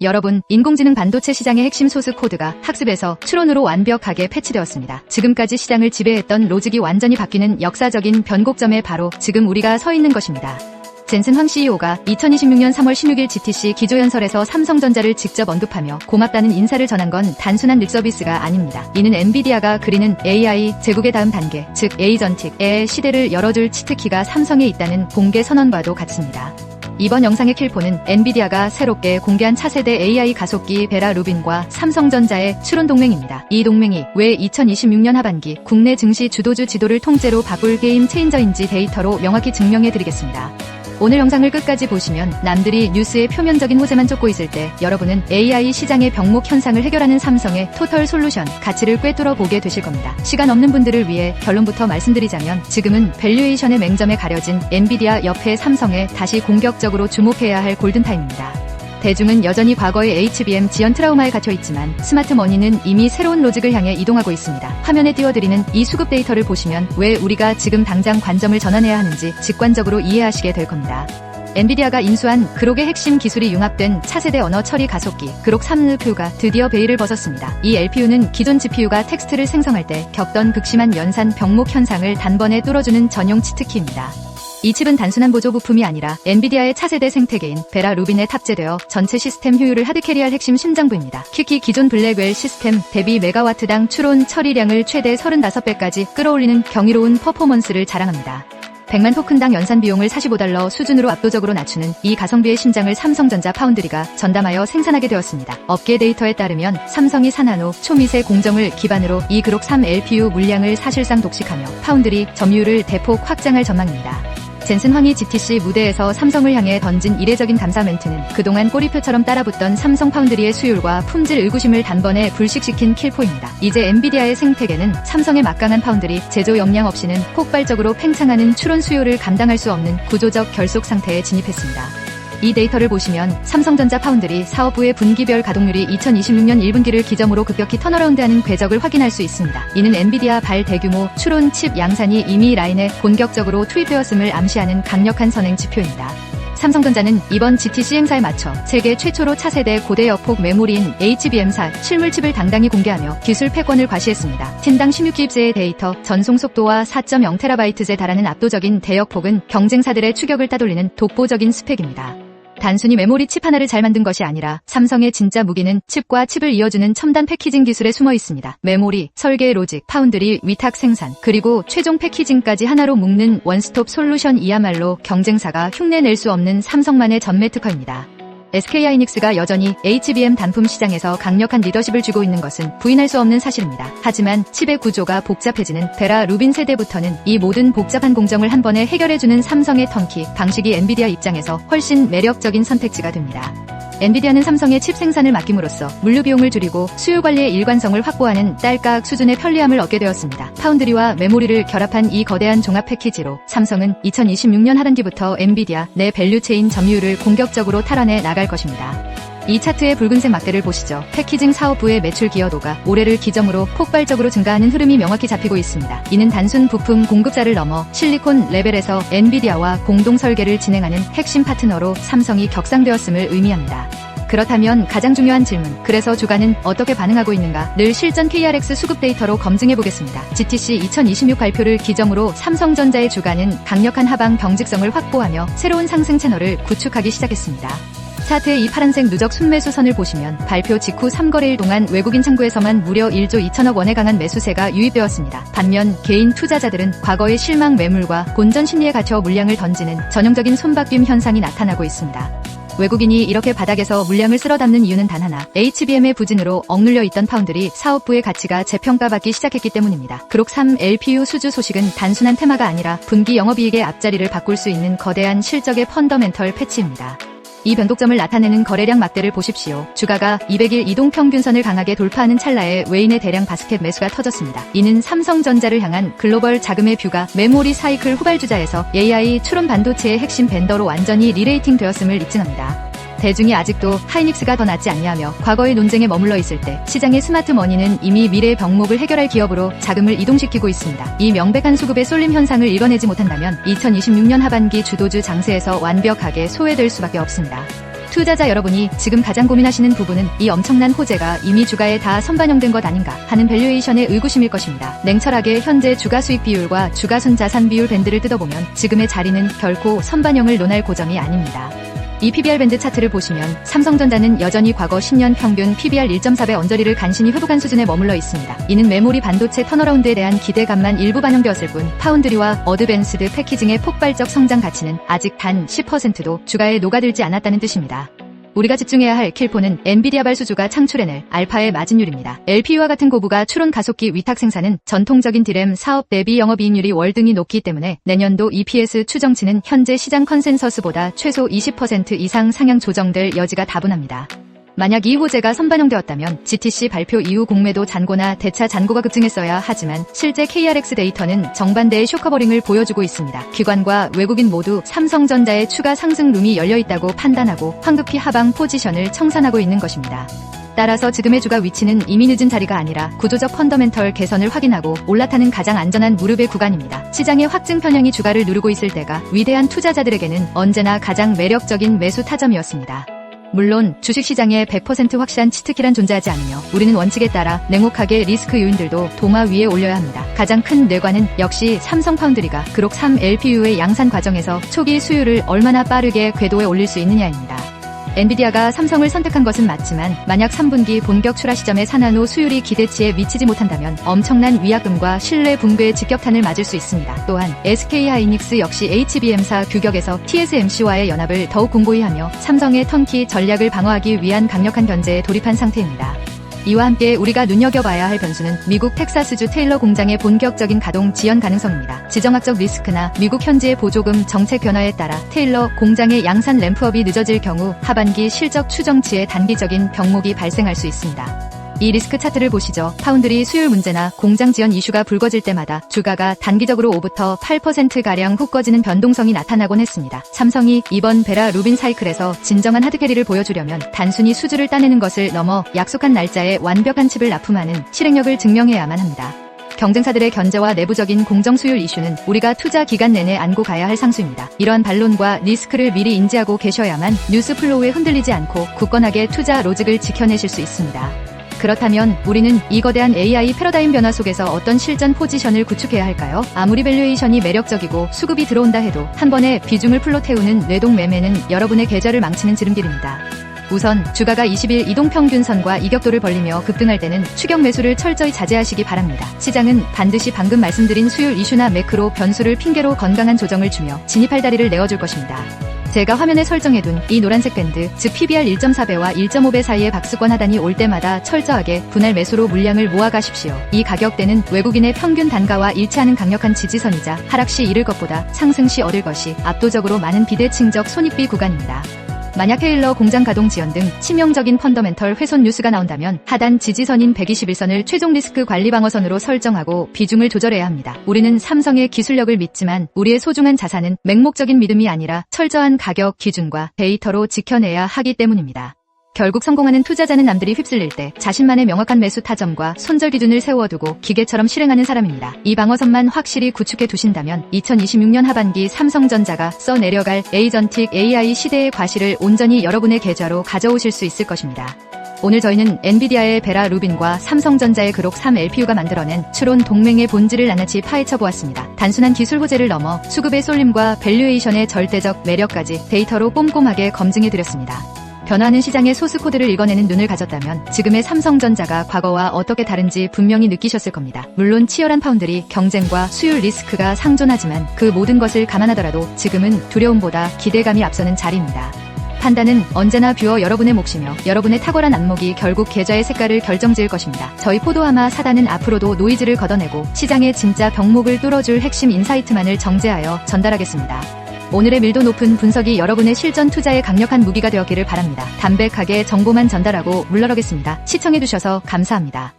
여러분, 인공지능 반도체 시장의 핵심 소스 코드가 학습에서 추론으로 완벽하게 패치되었습니다. 지금까지 시장을 지배했던 로직이 완전히 바뀌는 역사적인 변곡점에 바로 지금 우리가 서 있는 것입니다. 젠슨 황 CEO가 2026년 3월 16일 GTC 기조연설에서 삼성전자를 직접 언급하며 고맙다는 인사를 전한 건 단순한 립서비스가 아닙니다. 이는 엔비디아가 그리는 AI 제국의 다음 단계, 즉 에이전틱의 시대를 열어줄 치트키가 삼성에 있다는 공개 선언과도 같습니다. 이번 영상의 킬포는 엔비디아가 새롭게 공개한 차세대 AI 가속기 베라 루빈과 삼성전자의 추론 동맹입니다. 이 동맹이 왜 2026년 하반기 국내 증시 주도주 지도를 통째로 바꿀 게임 체인저인지 데이터로 명확히 증명해 드리겠습니다. 오늘 영상을 끝까지 보시면 남들이 뉴스의 표면적인 호재만 쫓고 있을 때 여러분은 AI 시장의 병목 현상을 해결하는 삼성의 토털 솔루션 가치를 꿰뚫어 보게 되실 겁니다. 시간 없는 분들을 위해 결론부터 말씀드리자면 지금은 밸류에이션의 맹점에 가려진 엔비디아 옆에 삼성에 다시 공격적으로 주목해야 할 골든타임입니다. 대중은 여전히 과거의 HBM 지연 트라우마에 갇혀있지만 스마트머니는 이미 새로운 로직을 향해 이동하고 있습니다. 화면에 띄워드리는 이 수급 데이터를 보시면 왜 우리가 지금 당장 관점을 전환해야 하는지 직관적으로 이해하시게 될 겁니다. 엔비디아가 인수한 그록의 핵심 기술이 융합된 차세대 언어 처리 가속기 그록 3 LPU가 드디어 베일을 벗었습니다. 이 LPU는 기존 GPU가 텍스트를 생성할 때 겪던 극심한 연산 병목 현상을 단번에 뚫어주는 전용 치트키입니다. 이 칩은 단순한 보조 부품이 아니라 엔비디아의 차세대 생태계인 베라 루빈에 탑재되어 전체 시스템 효율을 하드캐리할 핵심 심장부입니다. 특히 기존 블랙웰 시스템 대비 메가와트당 추론 처리량을 최대 35배까지 끌어올리는 경이로운 퍼포먼스를 자랑합니다. 100만 토큰당 연산 비용을 $45 수준으로 압도적으로 낮추는 이 가성비의 심장을 삼성전자 파운드리가 전담하여 생산하게 되었습니다. 업계 데이터에 따르면 삼성이 4나노 초미세 공정을 기반으로 이 그록 3 LPU 물량을 사실상 독식하며 파운드리 점유율을 대폭 확장할 전망입니다. 젠슨 황이 GTC 무대에서 삼성을 향해 던진 이례적인 감사 멘트는 그동안 꼬리표처럼 따라붙던 삼성 파운드리의 수율과 품질 의구심을 단번에 불식시킨 킬포입니다. 이제 엔비디아의 생태계는 삼성의 막강한 파운드리 제조 역량 없이는 폭발적으로 팽창하는 추론 수요를 감당할 수 없는 구조적 결속 상태에 진입했습니다. 이 데이터를 보시면 삼성전자 파운드리 사업부의 분기별 가동률이 2026년 1분기를 기점으로 급격히 턴어라운드하는 궤적을 확인할 수 있습니다. 이는 엔비디아 발 대규모 추론 칩 양산이 이미 라인에 본격적으로 투입되었음을 암시하는 강력한 선행 지표입니다. 삼성전자는 이번 GTC 행사에 맞춰 세계 최초로 차세대 고대 여폭 메모리인 HBM4 실물칩을 당당히 공개하며 기술 패권을 과시했습니다. 틴당 16기입제의 데이터 전송 속도와 4.0TB에 달하는 압도적인 대역폭은 경쟁사들의 추격을 따돌리는 독보적인 스펙입니다. 단순히 메모리 칩 하나를 잘 만든 것이 아니라 삼성의 진짜 무기는 칩과 칩을 이어주는 첨단 패키징 기술에 숨어 있습니다. 메모리, 설계 로직, 파운드리, 위탁 생산, 그리고 최종 패키징까지 하나로 묶는 원스톱 솔루션이야말로 경쟁사가 흉내낼 수 없는 삼성만의 전매 특허입니다. SK하이닉스가 여전히 HBM 단품 시장에서 강력한 리더십을 쥐고 있는 것은 부인할 수 없는 사실입니다. 하지만 칩의 구조가 복잡해지는 베라 루빈 세대부터는 이 모든 복잡한 공정을 한 번에 해결해주는 삼성의 턴키 방식이 엔비디아 입장에서 훨씬 매력적인 선택지가 됩니다. 엔비디아는 삼성의 칩 생산을 맡김으로써 물류 비용을 줄이고 수요 관리의 일관성을 확보하는 딸깍 수준의 편리함을 얻게 되었습니다. 파운드리와 메모리를 결합한 이 거대한 종합 패키지로 삼성은 2026년 하반기부터 엔비디아 내 밸류체인 점유율을 공격적으로 탈환해 나갈 것입니다. 이 차트의 붉은색 막대를 보시죠. 패키징 사업부의 매출 기여도가 올해를 기점으로 폭발적으로 증가하는 흐름이 명확히 잡히고 있습니다. 이는 단순 부품 공급자를 넘어 실리콘 레벨에서 엔비디아와 공동 설계를 진행하는 핵심 파트너로 삼성이 격상되었음을 의미합니다. 그렇다면 가장 중요한 질문, 그래서 주가는 어떻게 반응하고 있는가? 늘 실전 KRX 수급 데이터로 검증해보겠습니다. GTC 2026 발표를 기점으로 삼성전자의 주가는 강력한 하방 경직성을 확보하며 새로운 상승 채널을 구축하기 시작했습니다. 차트의 이 파란색 누적 순매수 선을 보시면 발표 직후 3거래일 동안 외국인 창구에서만 무려 1조 2천억 원에 강한 매수세가 유입되었습니다. 반면 개인 투자자들은 과거의 실망 매물과 본전 심리에 갇혀 물량을 던지는 전형적인 손바뀜 현상이 나타나고 있습니다. 외국인이 이렇게 바닥에서 물량을 쓸어 담는 이유는 단 하나, HBM의 부진으로 억눌려 있던 파운드리 사업부의 가치가 재평가받기 시작했기 때문입니다. 그록 3 LPU 수주 소식은 단순한 테마가 아니라 분기 영업이익의 앞자리를 바꿀 수 있는 거대한 실적의 펀더멘털 패치입니다. 이 변곡점을 나타내는 거래량 막대를 보십시오. 주가가 200일 이동평균선을 강하게 돌파하는 찰나에 외인의 대량 바스켓 매수가 터졌습니다. 이는 삼성전자를 향한 글로벌 자금의 뷰가 메모리 사이클 후발주자에서 AI 추론 반도체의 핵심 벤더로 완전히 리레이팅 되었음을 입증합니다. 대중이 아직도 하이닉스가 더 낫지 않냐며 과거의 논쟁에 머물러 있을 때 시장의 스마트머니는 이미 미래의 병목을 해결할 기업으로 자금을 이동시키고 있습니다. 이 명백한 수급의 쏠림 현상을 읽어내지 못한다면 2026년 하반기 주도주 장세에서 완벽하게 소외될 수밖에 없습니다. 투자자 여러분이 지금 가장 고민하시는 부분은 이 엄청난 호재가 이미 주가에 다 선반영된 것 아닌가 하는 밸류에이션의 의구심일 것입니다. 냉철하게 현재 주가 수익 비율과 주가 순자산 비율 밴드를 뜯어보면 지금의 자리는 결코 선반영을 논할 고점이 아닙니다. 이 PBR 밴드 차트를 보시면 삼성전자는 여전히 과거 10년 평균 PBR 1.4배 언저리를 간신히 회복한 수준에 머물러 있습니다. 이는 메모리 반도체 턴어라운드에 대한 기대감만 일부 반영되었을 뿐 파운드리와 어드밴스드 패키징의 폭발적 성장 가치는 아직 단 10%도 주가에 녹아들지 않았다는 뜻입니다. 우리가 집중해야 할 킬포는 엔비디아 발수주가 창출해낼 알파의 마진율입니다. LPU와 같은 고부가 추론 가속기 위탁 생산은 전통적인 디램 사업 대비 영업이익률이 월등히 높기 때문에 내년도 EPS 추정치는 현재 시장 컨센서스보다 최소 20% 이상 상향 조정될 여지가 다분합니다. 만약 이 호재가 선반영되었다면 GTC 발표 이후 공매도 잔고나 대차 잔고가 급증했어야 하지만 실제 KRX 데이터는 정반대의 쇼커버링을 보여주고 있습니다. 기관과 외국인 모두 삼성전자의 추가 상승 룸이 열려있다고 판단하고 황급히 하방 포지션을 청산하고 있는 것입니다. 따라서 지금의 주가 위치는 이미 늦은 자리가 아니라 구조적 펀더멘털 개선을 확인하고 올라타는 가장 안전한 무릎의 구간입니다. 시장의 확증 편향이 주가를 누르고 있을 때가 위대한 투자자들에게는 언제나 가장 매력적인 매수 타점이었습니다. 물론 주식시장에 100% 확실한 치트키란 존재하지 않으며 우리는 원칙에 따라 냉혹하게 리스크 요인들도 도마 위에 올려야 합니다. 가장 큰 뇌관은 역시 삼성파운드리가 그록 3LPU의 양산 과정에서 초기 수율을 얼마나 빠르게 궤도에 올릴 수 있느냐입니다. 엔비디아가 삼성을 선택한 것은 맞지만 만약 3분기 본격 출하 시점에 산화노 수율이 기대치에 미치지 못한다면 엄청난 위약금과 신뢰 붕괴의 직격탄을 맞을 수 있습니다. 또한 SK하이닉스 역시 HBM사 규격에서 TSMC와의 연합을 더욱 공고히 하며 삼성의 턴키 전략을 방어하기 위한 강력한 견제에 돌입한 상태입니다. 이와 함께 우리가 눈여겨봐야 할 변수는 미국 텍사스주 테일러 공장의 본격적인 가동 지연 가능성입니다. 지정학적 리스크나 미국 현지의 보조금 정책 변화에 따라 테일러 공장의 양산 램프업이 늦어질 경우 하반기 실적 추정치에 단기적인 병목이 발생할 수 있습니다. 이 리스크 차트를 보시죠. 파운드리 수율 문제나 공장 지연 이슈가 불거질 때마다 주가가 단기적으로 5부터 8%가량 훅 꺼지는 변동성이 나타나곤 했습니다. 삼성이 이번 베라 루빈 사이클에서 진정한 하드캐리를 보여주려면 단순히 수주를 따내는 것을 넘어 약속한 날짜에 완벽한 칩을 납품하는 실행력을 증명해야만 합니다. 경쟁사들의 견제와 내부적인 공정 수율 이슈는 우리가 투자 기간 내내 안고 가야 할 상수입니다. 이러한 반론과 리스크를 미리 인지하고 계셔야만 뉴스 플로우에 흔들리지 않고 굳건하게 투자 로직을 지켜내실 수 있습니다. 그렇다면 우리는 이 거대한 AI 패러다임 변화 속에서 어떤 실전 포지션을 구축해야 할까요? 아무리 밸류에이션이 매력적이고 수급이 들어온다 해도 한 번에 비중을 풀로 태우는 뇌동 매매는 여러분의 계좌를 망치는 지름길입니다. 우선 주가가 20일 이동평균선과 이격도를 벌리며 급등할 때는 추격 매수를 철저히 자제하시기 바랍니다. 시장은 반드시 방금 말씀드린 수율 이슈나 매크로 변수를 핑계로 건강한 조정을 주며 진입할 다리를 내어줄 것입니다. 제가 화면에 설정해둔 이 노란색 밴드, 즉 PBR 1.4배와 1.5배 사이의 박스권 하단이 올 때마다 철저하게 분할 매수로 물량을 모아가십시오. 이 가격대는 외국인의 평균 단가와 일치하는 강력한 지지선이자 하락 시 잃을 것보다 상승 시 얻을 것이 압도적으로 많은 비대칭적 손익비 구간입니다. 만약 테일러 공장 가동 지연 등 치명적인 펀더멘털 훼손 뉴스가 나온다면 하단 지지선인 121선을 최종 리스크 관리 방어선으로 설정하고 비중을 조절해야 합니다. 우리는 삼성의 기술력을 믿지만 우리의 소중한 자산은 맹목적인 믿음이 아니라 철저한 가격 기준과 데이터로 지켜내야 하기 때문입니다. 결국 성공하는 투자자는 남들이 휩쓸릴 때 자신만의 명확한 매수 타점과 손절 기준을 세워두고 기계처럼 실행하는 사람입니다. 이 방어선만 확실히 구축해 두신다면 2026년 하반기 삼성전자가 써내려갈 에이전틱 AI 시대의 과실을 온전히 여러분의 계좌로 가져오실 수 있을 것입니다. 오늘 저희는 엔비디아의 베라 루빈과 삼성전자의 그록 3LPU가 만들어낸 추론 동맹의 본질을 낱낱이 파헤쳐 보았습니다. 단순한 기술 호재를 넘어 수급의 쏠림과 밸류에이션의 절대적 매력까지 데이터로 꼼꼼하게 검증해 드렸습니다. 변화하는 시장의 소스 코드를 읽어내는 눈을 가졌다면 지금의 삼성전자가 과거와 어떻게 다른지 분명히 느끼셨을 겁니다. 물론 치열한 파운드리, 경쟁과 수율 리스크가 상존하지만 그 모든 것을 감안하더라도 지금은 두려움보다 기대감이 앞서는 자리입니다. 판단은 언제나 뷰어 여러분의 몫이며 여러분의 탁월한 안목이 결국 계좌의 색깔을 결정지을 것입니다. 저희 포도아마 사단은 앞으로도 노이즈를 걷어내고 시장의 진짜 병목을 뚫어줄 핵심 인사이트만을 정제하여 전달하겠습니다. 오늘의 밀도 높은 분석이 여러분의 실전 투자에 강력한 무기가 되었기를 바랍니다. 담백하게 정보만 전달하고 물러가겠습니다. 시청해주셔서 감사합니다.